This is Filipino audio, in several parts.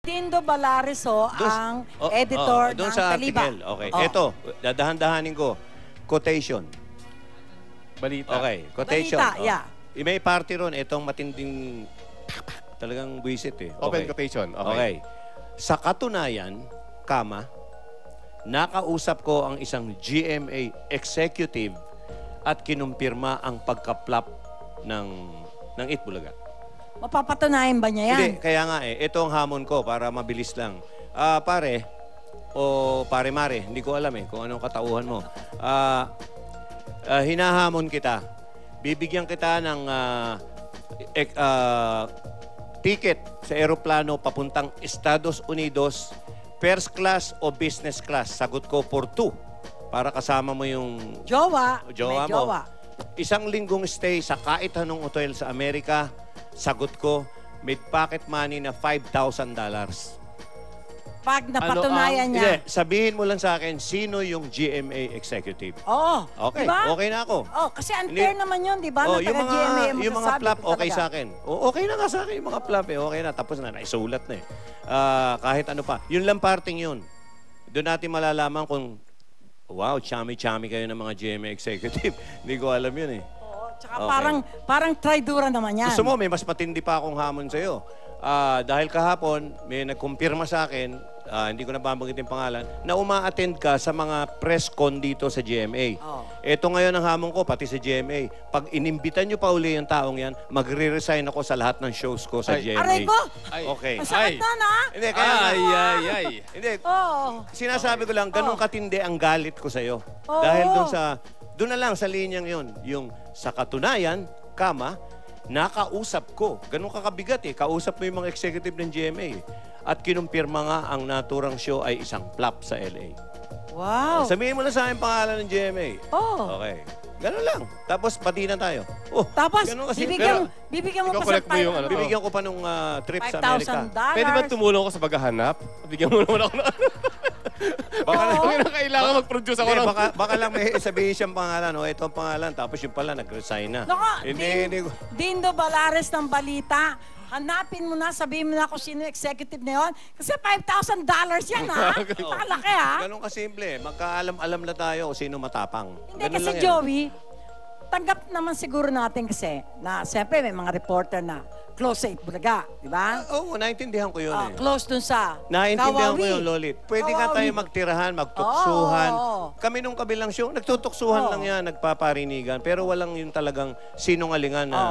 Dindo Balareso ang editor doon ng sa Taliba. article. Okay. Ito, dadahan-dahanin ko. Quotation. Balita. Okay, quotation. Balita, yeah. May party ron, itong matinding talagang buwisit eh. Open quotation. Okay. Sa katunayan, nakausap ko ang isang GMA executive at kinumpirma ang pagka-flop ng Itbulaga. Mapapatunayan ba niya yan? Hindi, kaya nga ito ang hamon ko para mabilis lang. Pare, o pare-mare, hindi ko alam kung anong katauhan mo. Hinahamon kita. Bibigyan kita ng ticket sa eroplano papuntang Estados Unidos, first class o business class. Sagot ko for 2 para kasama mo yung Jowa. jowa May mo. jowa. Isang linggong stay sa kahit anong hotel sa Amerika. Sagot ko, may pocket money na $5,000. Pag napatunayan niya. Hindi, sabihin mo lang sa akin, sino yung GMA executive? Oo. Okay, Diba? okay na ako. Oh, kasi unfair naman yun, di ba? Oh, Na yung mga, taga-GMA yung mga magsasabi flap, ko okay talaga. sa akin. Okay na nga sa akin yung mga flap Okay na, tapos na, naisulat na kahit ano pa. Yun lang parting yun. Doon natin malalaman kung, wow, chami-chami kayo ng mga GMA executive. Hindi ko alam yun Oo, tsaka Okay. parang tridura naman yan. Gusto mo, may mas matindi pa akong hamon sa'yo. Dahil kahapon, may nagkumpirma sa akin, hindi ko na babanggitin pangalan, na uma-attend ka sa mga press con dito sa GMA. Oh. Ito ngayon ang hamon ko, pati sa GMA. Pag inimbitan nyo pa uli yung taong yan, magre-resign ako sa lahat ng shows ko sa GMA. Aray ko! Okay. Masakit na, na? Hindi, kaya Ay. Hindi, Oo. sinasabi ko lang, ganun katindi ang galit ko sa'yo. Oo. Dahil doon na lang sa linyang yon, yung sa katunayan, nakausap ko. Ganun kakabigat Kausap mo yung mga executive ng GMA At kinumpirma nga ang naturang show ay isang flop sa LA. Wow. Sabihin mo na sa akin pangalan ng GMA. Oh. Okay. Ganun lang. Tapos pati na tayo. Oh, Tapos, ganun kasi. bibigyan mo ikaw pa sa collect mo yung ano. Bibigyan ko pa nung trip sa Amerika. $5,000. Pwede ba tumulong ko sa paghahanap? Bigyan mo naman ako na. Baka Oo. Ang kailangan mag-produce ako Hindi, ng... baka lang may sabihin siyang pangalan. Ito ang pangalan. Tapos yung pala, nag-resign na. Naka, Hindi ko. Dindo Balares ng balita. Hanapin mo na, sabihin mo na kung sino yung executive na yun. Kasi $5,000 yan, ha? Nakalaki, ha? Ganun kasimple. Magkaalam-alam na tayo kung sino matapang. Hindi, Ganun kasi lang yan. Joey, tanggap naman siguro natin kasi na siyempre may mga reporter na close sa Itbulaga, di ba? Oo, naintindihan ko yun Close dun sa Naintindihan ko Kawawi. yun, Lolit. Pwede nga Kawawi. tayo magtirahan, magtuksuhan. Oo. Kami nung kabilang show, nagtutuksuhan Oo. lang yan, nagpaparinigan. Pero walang yung talagang sinungalingan na,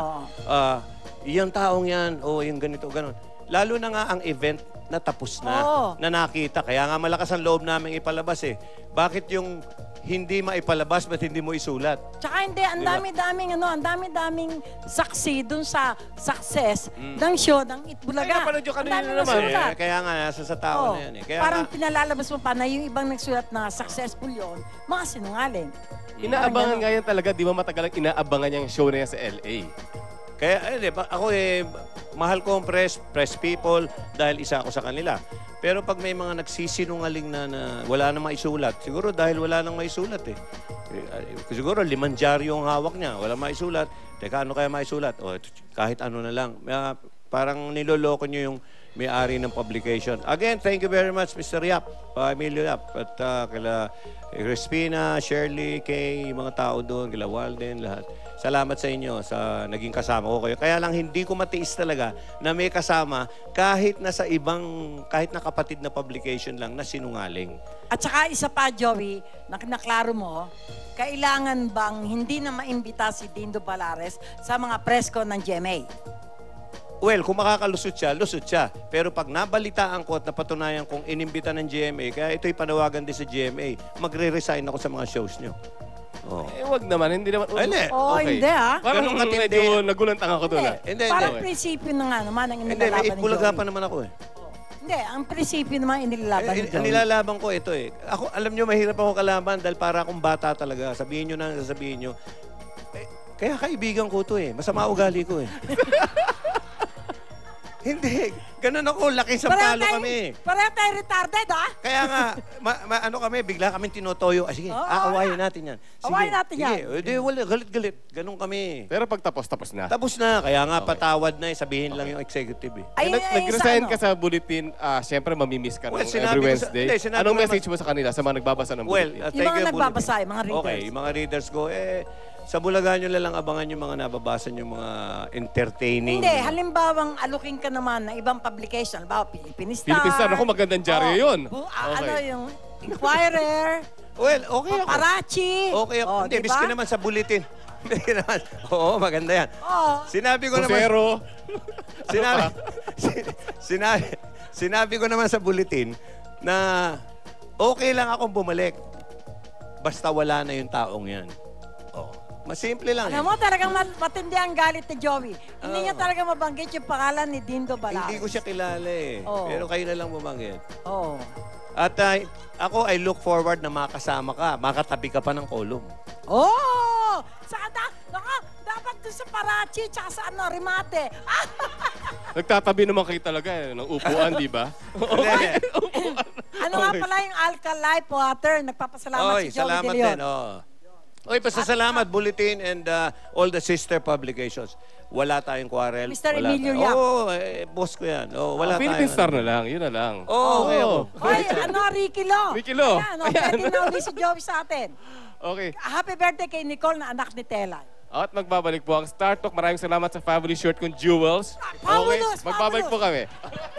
yung taong yan, yung ganito, ganon. Lalo na nga ang event na tapos na, Oo. na nakita. Kaya nga malakas ang loob namin ipalabas Bakit yung hindi maipalabas, ba't hindi mo isulat? Tsaka hindi, ang Di ba? dami-daming saksi dun sa success ng show ng Itbulaga. Ay, napanood yung kanina Ang dami naman. nasulat. Kaya nga, nasa sa tao Oo. na yan Kaya Parang nga, pinalalabas mo pa na yung ibang nagsulat na successful yon, mga sinungaling. Inaabangan nga yan talaga. Di ba matagal ang inaabangan yung show na yan sa LA? Kaya, ako mahal ko ang press people dahil isa ako sa kanila. Pero pag may mga nagsisinungaling na wala nang maisulat, siguro dahil wala nang maisulat siguro 5 dyaryo ang hawak niya, wala maisulat. Teka, ano kaya maisulat? Kahit ano na lang. Parang niloloko niyo yung may-ari ng publication. Again, thank you very much, Mr. Yap, Emilio Yap, at kila Crispina, Shirley, Kay, mga tao doon, kila Walden, lahat. Salamat sa inyo sa naging kasama ko kayo. Kaya lang hindi ko matiis talaga na may kasama kahit na kapatid na publication lang na sinungaling. At saka isa pa, Joey, naklaro mo, kailangan bang hindi na maimbita si Dindo Balares sa mga press con ng GMA? Well, kung makakalusot siya, lusot siya. Pero pag nabalitaan ko at napatunayan kong inimbita ng GMA, kaya ito'y panawagan din sa GMA, magre-resign ako sa mga shows nyo. Wag naman. Hindi naman. Hindi. Hindi, ha? Parang Ganun katindi. medyo nagulantang ako doon. Hindi. Hindi, Parang hindi. prinsipyo na nga naman ang Hindi, inilalaban may ni Itbulaga Joey. pa naman ako Hindi, ang prinsipyo naman inilalaban ni Joey. Nilalaban ko ito Ako, alam nyo, mahirap ako kalaban dahil para akong bata talaga. Sabihin nyo na, sasabihin nyo. Kaya kaibigan ko to Masama ugali ko Hindi. Ganun ako. Laking sampalo kami. Pareho tayo retarded, ha? Kaya nga, ano kami, bigla kami tinotoyo. Ah, sige, Oo, aawayin natin yan. Sige, Awayin natin yan. Sige, di, wala, galit-galit. Ganun kami. Pero pag tapos na. Tapos na. Kaya nga, patawad na eh. Sabihin lang yung executive eh. Ay, Nag-resign sa ka sa bulletin, siyempre mamimiss ka Well, ng sinabi every ko sa- Wednesday. hindi, sinabi Anong ko naman- message mo sa kanila, sa mga nagbabasa ng Well, bulletin? thank Yung mga you, nagbabasa, Bulletin. yung mga readers. Okay, yung mga readers ko, sa Bulaga nyo lang abangan yung mga nababasa yung mga entertaining. Hindi, halimbawang alukin ka naman ng ibang publication. Halimbawa, Philippine Star. Philippine Star, ako magandang dyaryo yun. Ano Okay. yung Inquirer, Well, okay ako. Paparazzi. Okay ako. Hindi, diba? miski naman sa bulletin. Miski naman. Oo, maganda yan. Sinabi ko naman... Pusero. Sinabi, sinabi ko naman sa bulletin na okay lang akong bumalik. Basta wala na yung taong yan. Oh. Masimple lang. Alam mo, talagang matindi ang galit ni Joey. Hindi niya talaga mabanggit yung pangalan ni Dindo Balares. Hindi ko siya kilala eh. Oo. Pero kayo na lang bumanggit. Oo. At ako, I look forward na makasama ka. Makatabi ka pa ng kolong. Oh! Saka dapat doon sa Parachi tsaka sa Rimate. Nagtatabi naman kayo talaga ng upuan, di ba? Hindi. Ano nga pala yung Alka-Life Water? Nagpapasalamat Oy, si Joey salamat De Leon. din. Oh. Oy, basta salamat, Bulletin and all the sister publications. Wala tayong quarrel. Mr. Wala Emilio tayo- Yap. Oo, boss ko yan. Oh, wala Philippine tayong- Star na lang, yun na lang. Oo, okay ako. Hoy, Ricky Lo. Ricky Lo. Ayan, pwede na uli si Joey sa atin. Okay. Happy birthday kay Nicole na anak ni Tela. At magbabalik po ang Star Talk. Maraming salamat sa family shirt kong Jewels. Fabulous, Magbabalik po fabulous. kami.